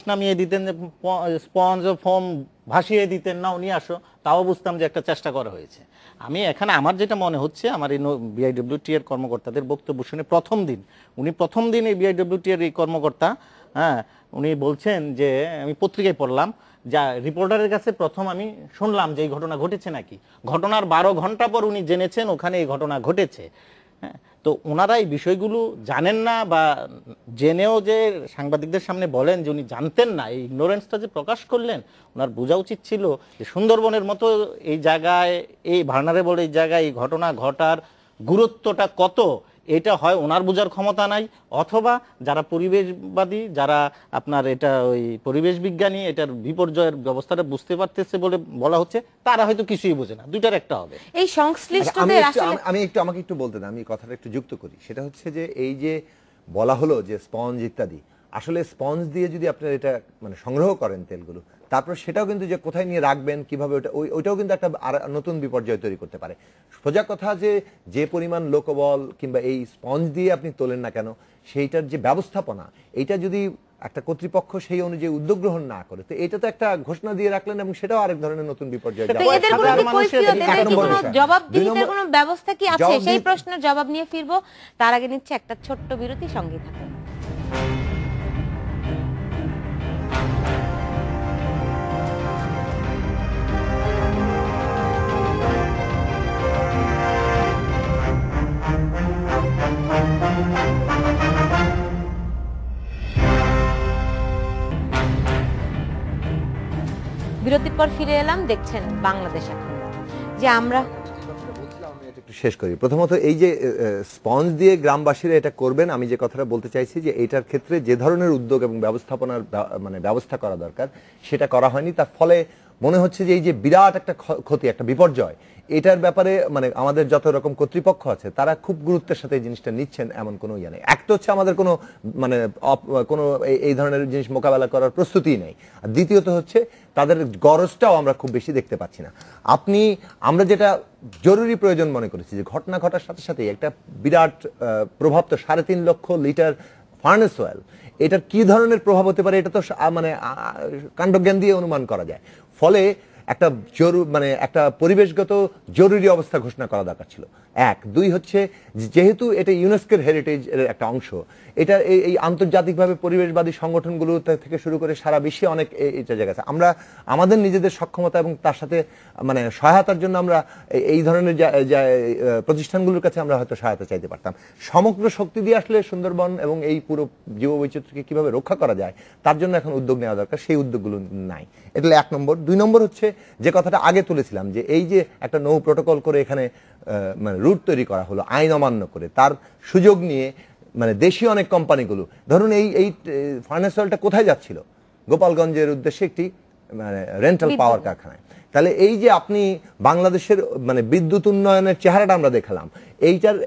নামিয়ে দিতেন, যে স্পঞ্জ ও ফোম ভাসিয়ে দিতেন, নাও নিয়ে আসো, তাও বুঝতাম যে একটা চেষ্টা করা হয়েছে। আমি এখানে আমার যেটা মনে হচ্ছে, আমার এই বিআইডব্লিউটি এর কর্মকর্তাদের বক্তব্য শুনে উনি প্রথম দিন এই বিআইডব্লিউটি এর এই কর্মকর্তা, হ্যাঁ, উনি বলছেন যে আমি পত্রিকায় পড়লাম, যা রিপোর্টারের কাছে প্রথম আমি শুনলাম যে এই ঘটনা ঘটেছে নাকি, ঘটনার 12 ঘন্টা পর উনি জেনেছেন ওখানে এই ঘটনা ঘটেছে। হ্যাঁ, তো ওনারা এই বিষয়গুলো জানেন না, বা জেনেও যে সাংবাদিকদের সামনে বলেন যে উনি জানতেন না, এই ইগনোরেন্সটা যে প্রকাশ করলেন, ওনার বোঝা উচিত ছিল যে সুন্দরবনের মতো এই জায়গায়, এই ভার্নারেবল এই জায়গায় এই ঘটনা ঘটার গুরুত্বটা কত, এটা হয় ওনার বোঝার ক্ষমতা নাই, অথবা যারা পরিবেশবাদী, যারা আপনার এটা ওই পরিবেশ বিজ্ঞানী, এটার বিপর্যয়ের ব্যবস্থাটা বুঝতে পারতেছে বলে বলা হচ্ছে, তারা হয়তো কিছুই বোঝে না। দুইটার একটা হবে। এই সংশ্লিষ্টদের আসলে আমাকে একটু বলতে দাও, আমি কথাটা একটু যুক্ত করি। সেটা হচ্ছে যে এই যে বলা হলো যে স্পঞ্জ ইত্যাদি, আসলে স্পঞ্জ দিয়ে যদি আপনারা এটা মানে সংগ্রহ করেন তেলগুলো, তারপর সেটাও কিন্তু যে কোথায় নিয়ে রাখবেন, কিভাবে ওইটাও কিন্তু একটা নতুন বিপর্যয় তৈরি করতে পারে। সোজা কথা যে পরিমাণ লোকবল কিংবা এই স্পঞ্জ দিয়ে আপনি তোলেন না কেন, সেইটার যে ব্যবস্থাপনা, এইটা যদি একটা কর্তৃপক্ষ সেই অনুযায়ী উদ্যোগ গ্রহণ না করে, তো এটা তো একটা ঘোষণা দিয়ে রাখলেন এবং সেটাও আরেক ধরনের নতুন বিপর্যয়। জবাবদিহিতার কোনো ব্যবস্থা কি আছে, সেই প্রশ্নের জবাব নিয়ে ফিরবো। তার আগে নিচ্ছে একটা ছোট্ট বিরতি, সঙ্গে থাকুন। বিরতির পর ফিরে এলাম, দেখছেন বাংলাদেশ এখন। যে আমরা একটু শেষ করি। প্রথমত এই যে স্পঞ্জ দিয়ে গ্রামবাসীরা এটা করবেন, আমি যে কথাটা বলতে চাইছি যে এইটার ক্ষেত্রে যে ধরনের উদ্যোগ এবং ব্যবস্থাপনার মানে ব্যবস্থা করা দরকার সেটা করা হয়নি। তার ফলে মনে হচ্ছে যে এই যে বিরাট একটা ক্ষতি, একটা বিপর্যয়, এটার ব্যাপারে মানে আমাদের যত রকম কর্তৃপক্ষ আছে তারা খুব গুরুত্বের সাথে এই জিনিসটা নিচ্ছেন এমন কোনো ইয়ে নেই। একটা হচ্ছে আমাদের কোনো মানে কোনো এই ধরনের জিনিস মোকাবেলা করার প্রস্তুতি নেই, আর দ্বিতীয়ত হচ্ছে তাদের গরজটাও আমরা খুব বেশি দেখতে পাচ্ছি না। আমরা যেটা জরুরি প্রয়োজন মনে করেছি যে ঘটনা ঘটার সাথে সাথে একটা বিরাট প্রভাব, তো 3.5 লক্ষ লিটার ফার্নেস অয়েল, এটার কি ধরনের প্রভাব হতে পারে এটা তো মানে কাণ্ডজ্ঞান দিয়ে অনুমান করা যায়। ফলে একটা একটা পরিবেশগত জরুরি অবস্থা ঘোষণা করা দরকার ছিল। 1, 2 হচ্ছে যেহেতু এটা ইউনেস্কোর হেরিটেজ এর একটা অংশ, এটা এই আন্তর্জাতিকভাবে পরিবেশবাদী সংগঠনগুলো থেকে শুরু করে সারা বিশ্বে অনেক এটা জায়গা আছে। আমরা আমাদের নিজেদের সক্ষমতা এবং তার সাথে মানে সহায়তার জন্য আমরা এই ধরনের প্রতিষ্ঠানগুলোর কাছে আমরা হয়তো সহায়তা চাইতে পারতাম। সমগ্র শক্তি দিয়ে আসলে সুন্দরবন এবং এই পুরো জীববৈচিত্র্যকে কিভাবে রক্ষা করা যায় তার জন্য এখন উদ্যোগ নেওয়া দরকার, সেই উদ্যোগগুলো নাই। এটা 1 নম্বর। 2 নম্বর হচ্ছে যে কথাটা আগে তুলেছিলাম যে এই যে একটা নৌ প্রোটোকল করে এখানে মানে রুট তৈরি করা হলো আইন অমান্য করে, তার সুযোগ নিয়ে মানে দেশীয় অনেক কোম্পানিগুলো, ধরুন এই ফার্নেস অয়েলটা কোথায় যাচ্ছিল? গোপালগঞ্জের উদ্দেশ্যে একটি মানে রেন্টাল পাওয়ার কারখানায়। তাহলে এই যে আপনি বাংলাদেশের মানে বিদ্যুৎ উন্নয়নের চেহারাটা আমরা দেখালাম, এইটার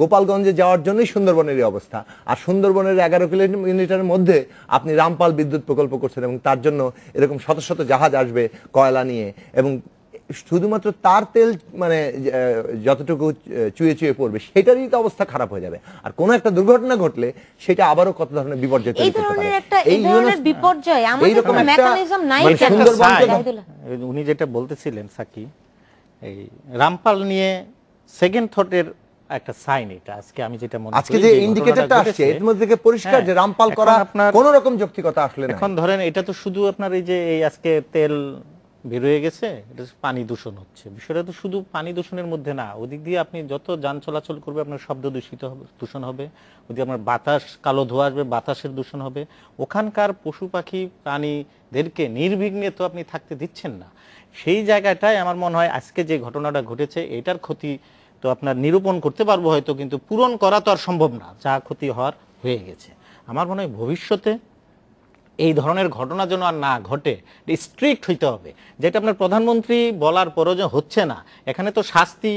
গোপালগঞ্জে যাওয়ার জন্যই সুন্দরবনের এই অবস্থা, আর সুন্দরবনের 11 কিলোমিটারের মধ্যে আপনি রামপাল বিদ্যুৎ প্রকল্প করছেন এবং তার জন্য এরকম শত শত জাহাজ আসবে কয়লা নিয়ে, এবং শুধুমাত্র তার তেল মানে যতটুকু চুয়ে চুয়ে পড়বে সেটারই তো অবস্থা খারাপ হয়ে যাবে। আর কোনো একটা দুর্ঘটনা ঘটলে সেটা আবারও কত ধরনের বিপর্যয় তৈরি করতে পারে। এই ধরনের বিপর্যয় আমাদের কোনো মেকানিজম নাই। উনি যেটা বলতেছিলেন সাকি, এই রামপাল নিয়ে সেকেন্ড থটের একটা সাইন, এটা আজকে আমি যেটা মনে করি আজকে যে ইন্ডিকেটরটা আসছে এর মধ্যে থেকে পরিষ্কার যে রামপাল করা কোনো রকম যৌক্তিকতা আসলে না। এখন ধরেন এটা তো শুধু আপনার এই যে এই আজকে তেল বের হয়ে গেছে, এটা পানি দূষণ হচ্ছে, বিষয়টা তো শুধু পানি দূষণের মধ্যে না, ওদিক দিয়ে আপনি যত যান চলাচল করবে আপনার শব্দ দূষণ হবে, ওদিকে আপনার বাতাস কালো ধোঁয়া আসবে, বাতাসের দূষণ হবে, ওখানকার পশু পাখি প্রাণীদেরকে নির্বিঘ্নে তো আপনি থাকতে দিচ্ছেন না। সেই জায়গাটায় আমার মনে হয় আজকে যে ঘটনাটা ঘটেছে এটার ক্ষতি তো আপনার নিরূপণ করতে পারবো হয়তো, কিন্তু পূরণ করা তো আর সম্ভব না, যা ক্ষতি হওয়ার হয়ে গেছে। আমার মনে হয় ভবিষ্যতে এই ধরনের ঘটনা যেন আর না ঘটে, স্ট্রিক্ট হইতে হবে, যেটা আপনার প্রধানমন্ত্রী বলার পরও যে হচ্ছে না। এখানে তো শাস্তি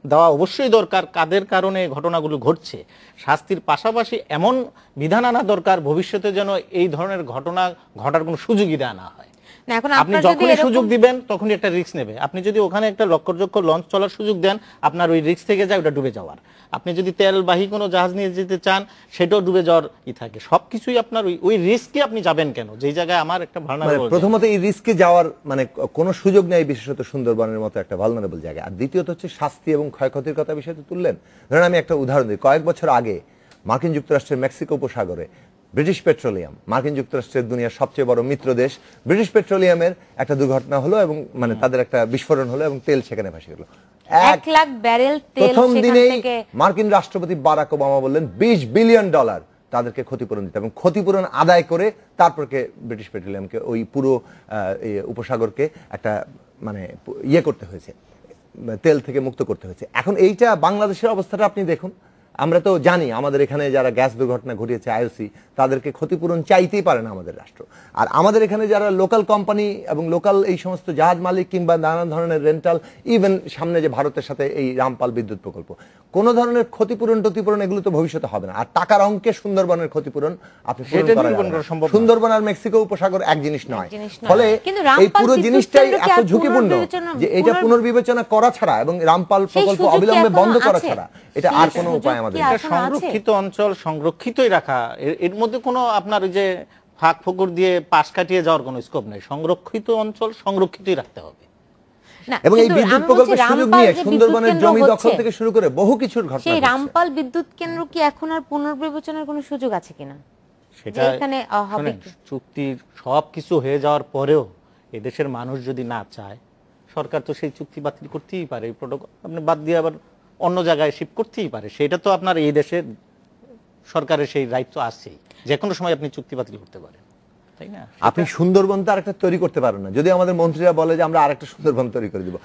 দেওয়া অবশ্যই দরকার, কাদের কারণে ঘটনাগুলো ঘটছে, শাস্তির পাশাপাশি এমন বিধান আনা দরকার ভবিষ্যতে যেন এই ধরনের ঘটনা ঘটার কোনো সুযোগই দেওয়া না হয়। না, এখন আপনি আপনার যদি যখনই এরকম- সুযোগ দিবেন তখনই একটা রিস্ক নেবে। আপনি যদি ওখানে একটা লক্ষ্যযোগ্য লঞ্চ চলার সুযোগ দেন, আপনার ওই রিস্ক থেকে যায় ওটা ডুবে যাওয়ার। আপনি যদি তেলবাহী কোনো জাহাজ নিয়ে যেতে চান, সেটাও ডুবে যাওয়ার থাকে। সবকিছুই আপনার ওই রিস্কে আপনি যাবেন কেন, যেই জায়গায় আমার একটা ভালনারেবল। প্রথমত এই রিস্কে যাওয়ার কোনো সুযোগ নেই, বিশেষত সুন্দরবনের মতো একটা ভালনারেবল জায়গা। আর দ্বিতীয়ত হচ্ছে শাস্তি এবং ক্ষয়ক্ষতির কথা বিষয় তো তুললেন। ধরেন আমি একটা উদাহরণ দিই, কয়েক বছর আগে মার্কিন যুক্তরাষ্ট্রের মেক্সিকো উপসাগরে ব্রিটিশ পেট্রোলিয়াম, মার্কিন যুক্তরাষ্ট্রের দুনিয়ার সবচেয়ে বড় মিত্র দেশ, ব্রিটিশ পেট্রোলিয়ামের একটা দুর্ঘটনা হলো এবং তাদের একটা বিস্ফোরণ হলো এবং তেল সেখানে ভাসে গেল। 1 লাখ ব্যারেল তেল প্রথম সেখান দিনেই থেকে। মার্কিন রাষ্ট্রপতি বারাক ওবামা বললেন $20 বিলিয়ন তাদেরকে ক্ষতিপূরণ দিতে, এবং ক্ষতিপূরণ আদায় করে তারপরকে ব্রিটিশ পেট্রোলিয়ামকে ওই পুরো উপসাগরকে একটা করতে হয়েছে, তেল থেকে মুক্ত করতে হয়েছে। এখন এইটা বাংলাদেশের অবস্থাটা আপনি দেখুন। আমরা তো জানি আমাদের এখানে যারা গ্যাস দুর্ঘটনা ঘটিয়েছে আইওসি, তাদেরকে ক্ষতিপূরণ চাইতেই পারে না আমাদের রাষ্ট্র। আর আমাদের এখানে যারা লোকাল কোম্পানি এবং লোকাল এই সমস্ত জাহাজ মালিক কিংবা নানান ধরনের রেন্টাল, ইভেন সামনে যে ভারতের সাথে এই রামপাল বিদ্যুৎ প্রকল্প, কোন ধরনের ক্ষতিপূরণ এগুলো তো ভবিষ্যতে হবে না। আর টাকার অঙ্কে সুন্দরবনের ক্ষতিপূরণ আপনি পূরণ করা যাবে না। সুন্দরবন আর মেক্সিকো উপসাগর এক জিনিস নয়। ফলে এই পুরো জিনিসটাই এত ঝুঁকিপূর্ণ যে এটা পুনর্বিবেচনা করা ছাড়া এবং রামপাল প্রকল্প অবিলম্বে বন্ধ করা ছাড়া এটা আর কোনো উপায় আমাদের নেই। সংরক্ষিত অঞ্চল সংরক্ষিতই রাখা, এর মধ্যে কোনো আপনার ওই যে ফাঁক ফোকর দিয়ে পাশ কাটিয়ে যাওয়ার কোনো স্কোপ নেই। সংরক্ষিত অঞ্চল সংরক্ষিতই রাখতে হবে। এবং এই বিদ্যুৎ প্রকল্পের সুযোগ নিয়ে সুন্দরবনের জমি দখল থেকে শুরু করে বহু কিছুর ঘটনা। সেই রামপাল বিদ্যুৎ কেন্দ্র কি এখন আর পুনর্বিবেচনার কোনো সুযোগ আছে কিনা? সেটা চুক্তির সবকিছু হয়ে যাওয়ার পরেও এদেশের মানুষ যদি না চায়, সরকার তো সেই চুক্তি বাতিল করতেই পারে। এই প্রোটোকল আপনি বাদ দিয়ে আবার অন্য জায়গায় শিফট করতেই পারে। সেটা তো আপনার এই দেশের সরকারের সেই রাইট তো আছেই, যে কোনো সময় আপনি চুক্তি বাতিল করতে পারেন, তাই না? আপনি সুন্দরবন তো আরেকটা তৈরি করতে পারেন না। যদি আমাদের মন্ত্রীরা বলে যে আমরা আরেকটা সুন্দরবন তৈরি করে দিব,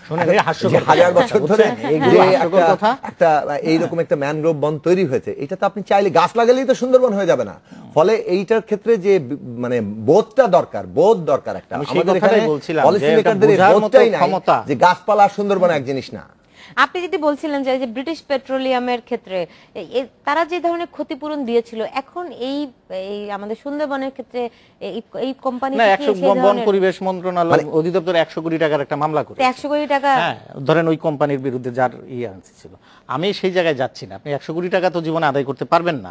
হাজার বছর ধরে একটা এইরকম একটা ম্যানগ্রোভ বন তৈরি হয়েছে, এটা তো আপনি চাইলে গাছ লাগালেই তো সুন্দরবন হয়ে যাবে না। ফলে এইটার ক্ষেত্রে যে বোধটা দরকার, বোধ দরকার একটা। আমাদের এখানে পলিসি মেকারদের এই বোধটাই নাই যে গাছপালা সুন্দরবন এক জিনিস না। আপনি যদি বলছিলেন যে ব্রিটিশ পেট্রোলিয়ামের ক্ষেত্রে তারা যে ধরনের ক্ষতিপূরণ দিয়েছিল, এখন এই আমাদের সুন্দরবনের ক্ষেত্রে এই কোম্পানি বন পরিবেশ মন্ত্রণালয় অধিদপ্তর 100 কোটি টাকার একটা মামলা করে 100 কোটি টাকা, হ্যাঁ, ধরেন ওই কোম্পানির বিরুদ্ধে যার ছিল। আমি সেই জায়গায় যাচ্ছি না। আপনি 100 কোটি টাকা তো জীবনে আদায় করতে পারবেন না।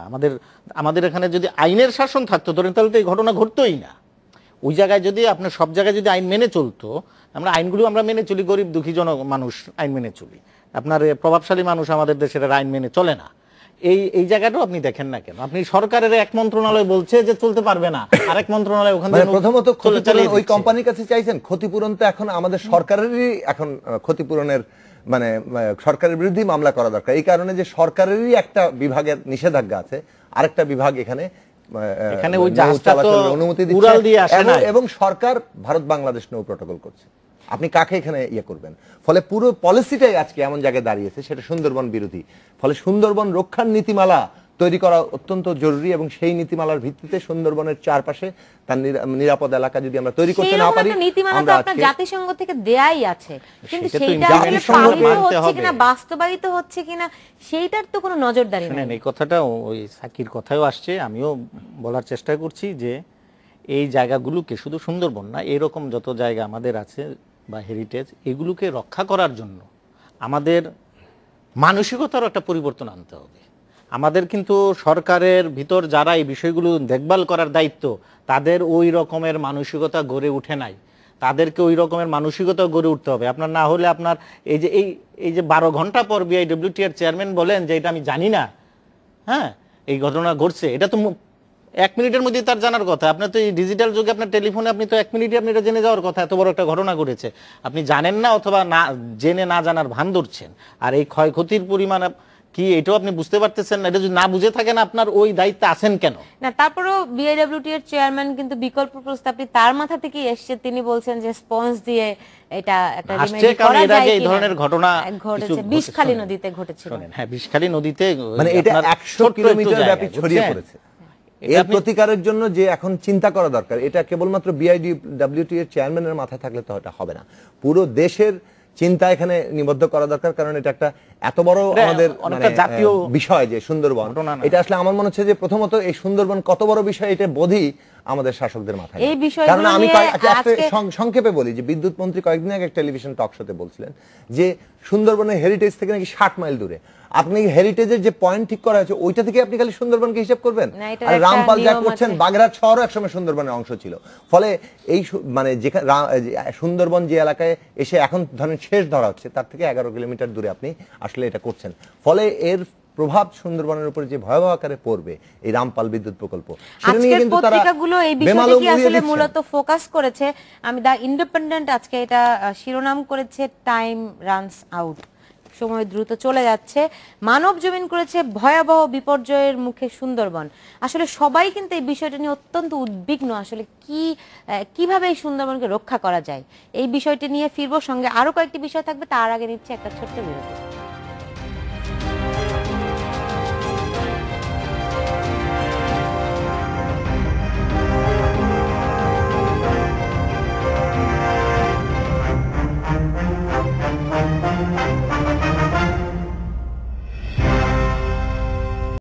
আমাদের এখানে যদি আইনের শাসন থাকতো ধরেন, তাহলে তো এই ঘটনা ঘটতোই না। ওই জায়গায় যদি আপনার সব জায়গায় যদি আইন মেনে চলতো, আমরা আইনগুলো আমরা মেনে চলি, গরিব দুঃখী মানুষ আইন মেনে চলি। আপনার প্রভাবশালী মানুষ আমাদের দেশের আইন মেনে চলে না। এই জায়গাটাও আপনি দেখেন না কেন? আপনি সরকারের এক মন্ত্রণালয় বলছে যে চলতে পারবে না, আরেক মন্ত্রণালয় ওখানে প্রথমত ওই কোম্পানির কাছে চাইছেন ক্ষতিপূরণ, তো এখন আমাদের সরকারেরই এখন ক্ষতিপূরণের সরকারের বিরুদ্ধে মামলা করা দরকার। এই কারণে যে সরকারেরই একটা বিভাগের নিষেধাজ্ঞা আছে, আরেকটা বিভাগ এখানে ওই জাহাজটা তো অনুমতি উড়াল দিয়ে আসে না, এবং সরকার ভারত বাংলাদেশ নৌ প্রটোকল করছে। আপনি কাকে এখানে করবেন? ফলে পুরো পলিসিটাই আজকে এমন জায়গায় দাঁড়িয়েছে, সেটা সুন্দরবন বিরোধী। ফলে সুন্দরবন রক্ষার নীতিমালা তৈরি করা অত্যন্ত জরুরি, এবং সেই নীতিমালার ভিত্তিতে সুন্দরবনের চারপাশে তার নিরাপদ এলাকা যদি আমরা তৈরি করতে না পারি, আমরা আপনার জাতিসংঘ থেকে দেয়াই আছে, কিন্তু সেইটা আসলে পালিত হচ্ছে কিনা, বাস্তবায়িত হচ্ছে কিনা, সেইটার তো কোনো নজরদারি নেই। এই কথাটা ওই সাকির কথায়ও আসছে, আমিও বলার চেষ্টা করছি যে এই জায়গাগুলোকে শুধু সুন্দরবন না, এরকম যত জায়গা আমাদের আছে বা হেরিটেজ, এগুলোকে রক্ষা করার জন্য আমাদের মানসিকতারও একটা পরিবর্তন আনতে হবে। আমাদের কিন্তু সরকারের ভিতর যারা এই বিষয়গুলো দেখভাল করার দায়িত্ব, তাদের ওই রকমের মানসিকতা গড়ে উঠে নাই। তাদেরকে ওই রকমের মানসিকতা গড়ে উঠতে হবে। আপনার না হলে আপনার এই যে 12 ঘন্টা পর বিআইডব্লিউটিআর চেয়ারম্যান বলেন যে এটা আমি জানি না, হ্যাঁ এই ঘটনা ঘটছে, এটা তো 1 মিনিটের মধ্যে তার জানার কথা। আপনার তো এই ডিজিটাল যুগে আপনার টেলিফোনে আপনি তো 1 মিনিটে আপনি এটা জেনে যাওয়ার কথা, এত বড় একটা ঘটনা ঘটেছে, আপনি জানেন না অথবা না জেনে না জানার ভান ধরছেন। আর এই ক্ষয়ক্ষতির পরিমাণ কি এটাও আপনি বুঝতে পারতেছেন না। এটা যদি না বুঝে থাকেন, আপনার ওই দায়িত্বে আছেন কেন? না, তারপরেও বিআইডব্লিউটিআর চেয়ারম্যান কিন্তু বিকল্প প্রস্তাবটি তার মাথা থেকে এসেছে। তিনি বলছেন যে স্পঞ্জ দিয়ে এটা একটা রিমেডি করা যায়। এই ধরনের ঘটনা ঘটেছে বিষখালী নদীতে ঘটেছিল। হ্যাঁ, বিষখালী নদীতে এটা 100 কিলোমিটার ব্যাপী ছড়িয়ে পড়েছে। এর প্রতিকারের জন্য যে এখন চিন্তা করা দরকার, এটা কেবলমাত্র বিআইডব্লিউটিআর চেয়ারম্যানের মাথায় থাকলে তো এটা হবে না, পুরো দেশের চিন্তা এখানে নিবদ্ধ করা দরকার। কারণ এটা একটা এত বড় আমাদের জাতীয় বিষয় যে সুন্দরবন, এটা আসলে আমার মনে হচ্ছে যে প্রথমত এই সুন্দরবন কত বড় বিষয় এটা বোধই আমাদের শাসকদের মাথায় এই নেই। বিষয়গুলো কারণ আমি নিয়ে একটা আজকে- সংক্ষেপে বলি যে বিদ্যুৎ মন্ত্রী কয়েকদিন আগে একটা টেলিভিশন টক শোতে বলছিলেন যে সুন্দরবনের হেরিটেজ থেকে নাকি 60 মাইল দূরে। আপনি হেরিটেজের যে পয়েন্ট ঠিক করা হয়েছে ওইটা থেকে আপনি খালি সুন্দরবনকে হিসাব করবেন? না, এটার আর একটা রামপাল যা নিয়ম করছেন, আছে। বাগেরহাট শহরও একসময় সুন্দরবনের অংশ ছিল। ফলে এই মানে যেখানে সুন্দরবন যে এলাকায় এসে এখন ধরেন শেষ ধরা হচ্ছে তার থেকে 11 কিলোমিটার দূরে আপনি আসলে এটা করছেন। ফলে এর প্রভাব সুন্দরবনের উপরে যে ভয়াবহ আকারে পড়বে এই রামপাল বিদ্যুৎ প্রকল্প, সেটা নিয়ে আজকের কিন্তু তারা পত্রিকাগুলো এই বিষয়টা বেমালুম কি উড়িয়ে আসলে দিচ্ছেন। মূলত ফোকাস করেছে। আমি দা ইন্ডিপেন্ডেন্ট আজকে এটা শিরোনাম করেছে টাইম রানস আউট, সময় দ্রুত চলে যাচ্ছে। মানব জমিন করেছে ভয়াবহ বিপর্যয়ের মুখে সুন্দরবন। আসলে সবাই কিন্তু এই বিষয়টা নিয়ে অত্যন্ত উদ্বিগ্ন, আসলে কিভাবে এই সুন্দরবনকে রক্ষা করা যায়। এই বিষয়টি নিয়ে ফিরবো, সঙ্গে আরো কয়েকটি বিষয় থাকবে, তার আগে নিচ্ছে একটা ছোট্ট বিরতি।